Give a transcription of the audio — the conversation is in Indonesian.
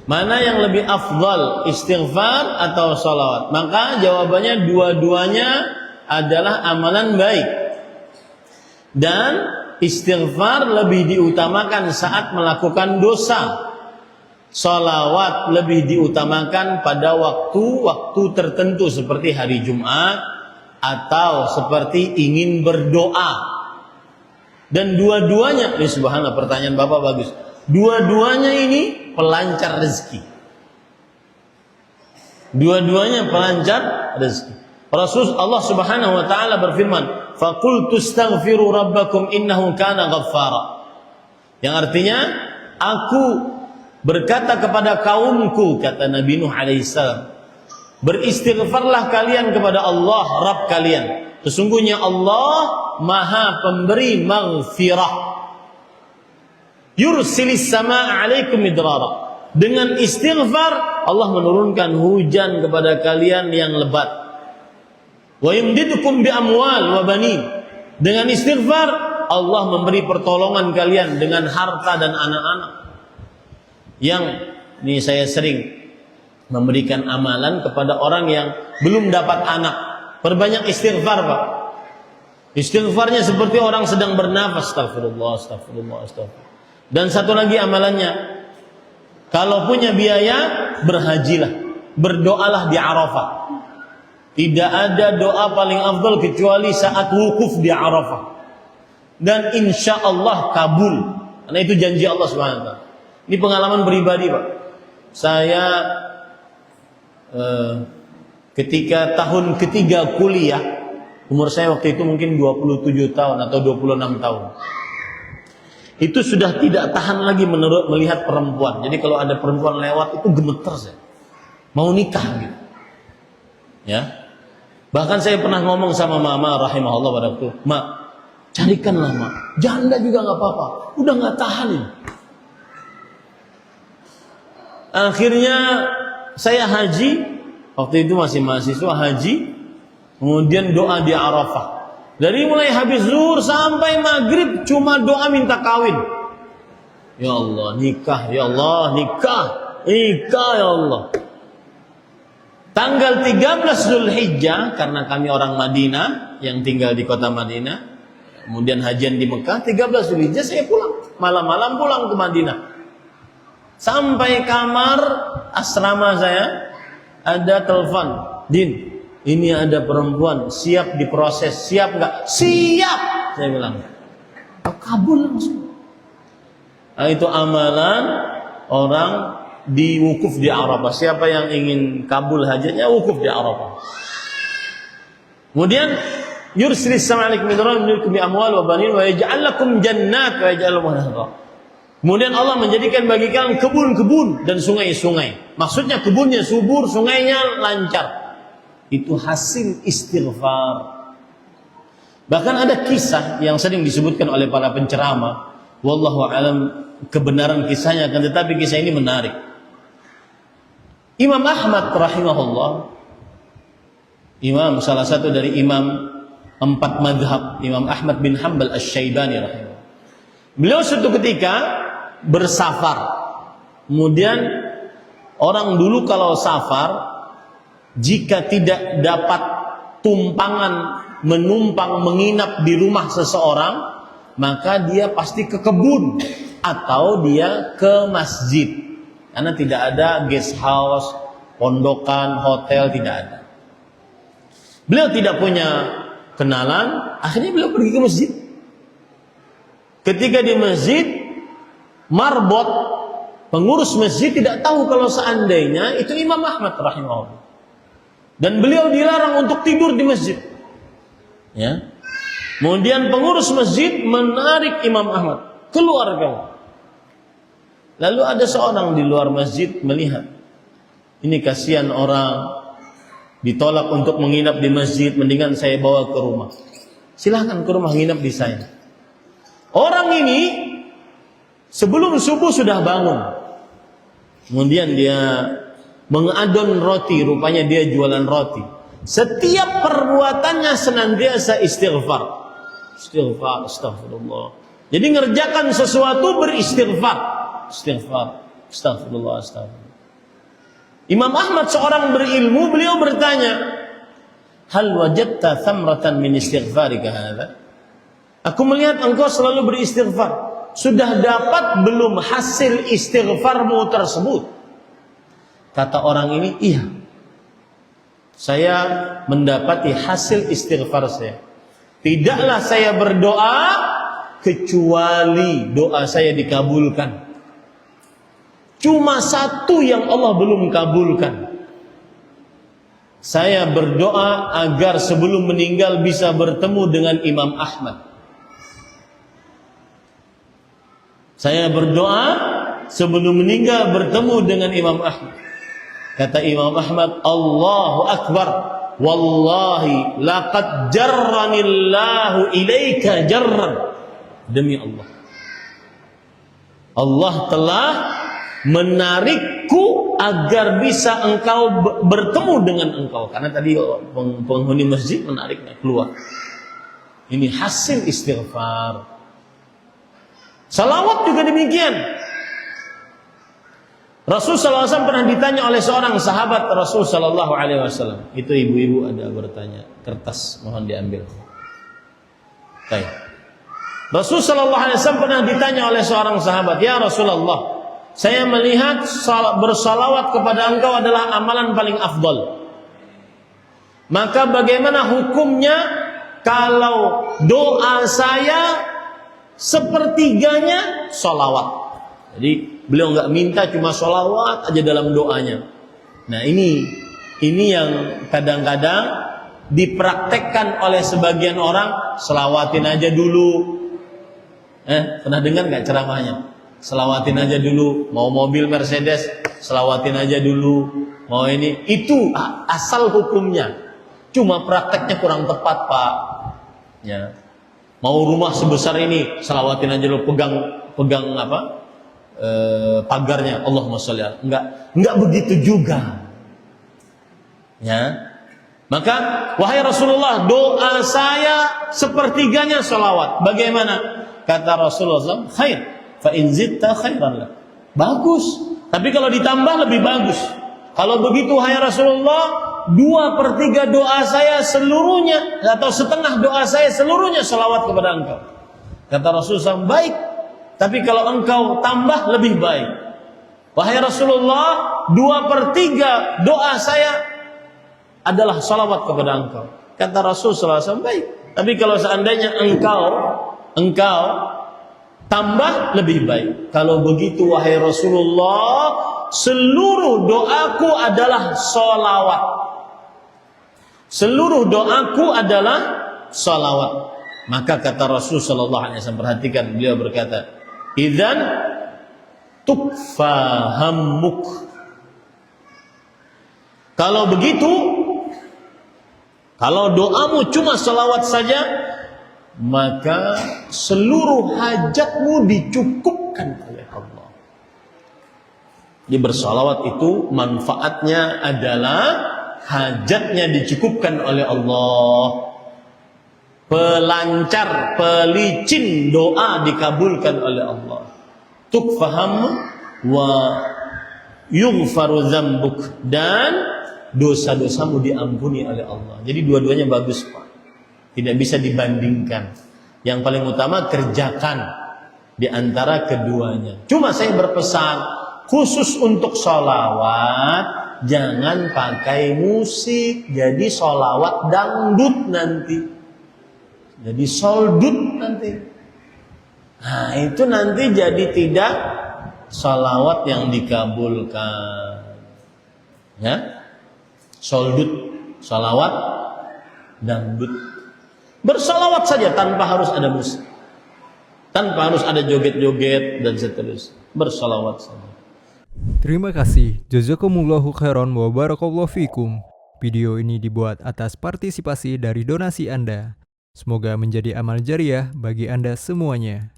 Mana yang lebih afdal, istighfar atau salawat? Maka jawabannya dua-duanya adalah amalan baik. Dan istighfar lebih diutamakan saat melakukan dosa. Salawat lebih diutamakan pada waktu-waktu tertentu seperti hari Jumat atau seperti ingin berdoa. Dan dua-duanya, subhanallah, pertanyaan Bapak bagus. Dua-duanya ini pelancar rezeki. Dua-duanya pelancar rezeki. Allah Subhanahu wa taala berfirman, "Faqultu astaghfiru rabbakum innahu kana ghaffara." Yang artinya, aku berkata kepada kaumku, kata Nabi Nuh alaihissalam, beristighfarlah kalian kepada Allah Rabb kalian. Sesungguhnya Allah Maha pemberi maghfirah. Yursilis samaa 'alaikum midrara. Dengan istighfar Allah menurunkan hujan kepada kalian yang lebat. Wa yumdidukum bi amwal wa banin. Dengan istighfar Allah memberi pertolongan kalian dengan harta dan anak-anak. Yang ini saya sering memberikan amalan kepada orang yang belum dapat anak. Perbanyak istighfar, Pak. Istighfarnya seperti orang sedang bernafas. Astagfirullah, astagfirullah, astagfirullah. Dan satu lagi amalannya, kalau punya biaya, berhajilah, berdoalah di Arafah. Tidak ada doa paling afdal kecuali saat wukuf di Arafah. Dan insya Allah kabul. Karena itu janji Allah SWT. Ini pengalaman pribadi, Pak. Saya ketika tahun ketiga kuliah, umur saya waktu itu mungkin 27 tahun atau 26 tahun. Itu sudah tidak tahan lagi melihat perempuan. Jadi kalau ada perempuan lewat itu gemeter saya. Mau nikah gitu. Ya. Bahkan saya pernah ngomong sama mama rahimahullah pada waktu, "Mak, carikanlah mak. Janda juga enggak apa-apa. Udah enggak tahan ini." Akhirnya saya haji, waktu itu masih mahasiswa haji, kemudian doa di Arafah. Dari mulai habis zuhur sampai maghrib cuma doa minta kawin. Ya Allah, nikah, ya Allah, nikah, nikah ya Allah. Tanggal 13 Zulhijjah, karena kami orang Madinah yang tinggal di kota Madinah, kemudian hajian di Mekah, 13 Zulhijjah saya pulang, malam-malam pulang ke Madinah. Sampai kamar asrama saya ada telepon, "Din, ini ada perempuan, siap diproses, siap enggak?" "Siap," saya bilang. Kabul langsung. Nah, itu amalan orang di wukuf di Arafah. Siapa yang ingin kabul hajatnya, wukuf di Arafah. Kemudian yursilis sama alaikum midrara minkum bi amwal wa banin wa yaj'al lakum jannat wa yaj'al lakum anhara. Kemudian Allah menjadikan bagi kalian kebun-kebun dan sungai-sungai. Maksudnya kebunnya subur, sungainya lancar. Itu hasil istighfar. Bahkan ada kisah yang sering disebutkan oleh para penceramah. Wallahu alam kebenaran kisahnya, akan tetapi kisah ini menarik. Imam Ahmad rahimahullah, imam salah satu dari imam 4 madhab, Imam Ahmad bin Hanbal Asy-Syaibani rahimahullah. Beliau suatu ketika bersafar. Kemudian orang dulu kalau safar, jika tidak dapat tumpangan menumpang menginap di rumah seseorang, maka dia pasti ke kebun atau dia ke masjid. Karena tidak ada guest house, pondokan, hotel, tidak ada. Beliau tidak punya kenalan, akhirnya beliau pergi ke masjid. Ketika di masjid, marbot, pengurus masjid tidak tahu kalau seandainya itu Imam Ahmad rahimahullah. Dan beliau dilarang untuk tidur di masjid. Ya. Kemudian pengurus masjid menarik Imam Ahmad keluar kamu. Lalu ada seorang di luar masjid melihat, ini kasihan orang ditolak untuk menginap di masjid, mendingan saya bawa ke rumah. Silahkan ke rumah nginap di saya. Orang ini sebelum subuh sudah bangun. Kemudian dia mengadon roti, rupanya dia jualan roti. Setiap perbuatannya senantiasa istighfar. Istighfar, astagfirullah. Jadi ngerjakan sesuatu beristighfar. Istighfar. Astagfirullah, astagfirullah. Imam Ahmad seorang berilmu, beliau bertanya, hal wajadta thamratan min istighfarika hadha? Aku melihat engkau selalu beristighfar. Sudah dapat belum hasil istighfarmu tersebut? Kata orang ini, iya. Saya mendapati hasil istighfar saya. Tidaklah saya berdoa kecuali doa saya dikabulkan. Cuma satu yang Allah belum kabulkan. Saya berdoa agar sebelum meninggal bisa bertemu dengan Imam Ahmad. Saya berdoa sebelum meninggal bertemu dengan Imam Ahmad. Kata Imam Ahmad, Allahu Akbar. Wallahi laqad jarranillahu ilaika jarran. Demi Allah, Allah telah menarikku agar bisa engkau bertemu dengan engkau. Karena tadi penghuni masjid menariknya keluar. Ini hasil istighfar. Salawat juga demikian. Rasul SAW pernah ditanya oleh seorang sahabat Rasul SAW. Itu ibu-ibu ada bertanya. Kertas mohon diambil. Baik. Rasul SAW pernah ditanya oleh seorang sahabat, ya Rasulullah, saya melihat bersalawat kepada engkau adalah amalan paling afdal. Maka bagaimana hukumnya kalau doa saya sepertiganya salawat? Jadi beliau nggak minta cuma salawat aja dalam doanya. Nah ini yang kadang-kadang dipraktekkan oleh sebagian orang, selawatin aja dulu. Pernah dengar nggak ceramahnya? Selawatin aja dulu, mau mobil Mercedes, selawatin aja dulu, mau ini, itu asal hukumnya. Cuma prakteknya kurang tepat, Pak. Ya. Mau rumah sebesar ini, selawatin aja dulu, pegang apa? Pagarnya, Allahumma sholli ala. Enggak begitu juga. Ya. Maka, wahai Rasulullah, doa saya sepertiganya salawat. Bagaimana? Kata Rasulullah, khair, fa in zitta khairan lak. Bagus. Tapi kalau ditambah lebih bagus. Kalau begitu, wahai Rasulullah, 2/3 doa saya seluruhnya atau setengah doa saya seluruhnya salawat kepada engkau. Kata Rasulullah, baik. Tapi kalau engkau tambah lebih baik. Wahai Rasulullah, 2/3 doa saya adalah salawat kepada engkau. Kata Rasulullah SAW, baik. Tapi kalau seandainya engkau tambah lebih baik. Kalau begitu wahai Rasulullah, seluruh doaku adalah salawat. Seluruh doaku adalah salawat. Maka kata Rasul sallallahu alaihi wasallam, perhatikan, beliau berkata, "Idzan tukfa hammuk." Kalau begitu, kalau doamu cuma salawat saja, maka seluruh hajatmu dicukupkan oleh Allah. Jadi bersalawat itu manfaatnya adalah hajatnya dicukupkan oleh Allah. Pelancar, pelicin doa dikabulkan oleh Allah. Tukfaham wa yughfaru dzambuk, dan dosa-dosamu diampuni oleh Allah. Jadi dua-duanya bagus, Pak. Tidak bisa dibandingkan. Yang paling utama kerjakan di antara keduanya. Cuma saya berpesan, khusus untuk sholawat, jangan pakai musik. Jadi sholawat dangdut nanti. Jadi soldut nanti. Nah itu nanti jadi tidak sholawat yang dikabulkan. Ya, soldut, sholawat dangdut. Bersalawat saja tanpa harus ada musik, tanpa harus ada joget-joget dan seterusnya. Bersalawat saja. Terima kasih. Jazakumullahu khairan wa barakallahu fikum. Video ini dibuat atas partisipasi dari donasi Anda. Semoga menjadi amal jariah bagi Anda semuanya.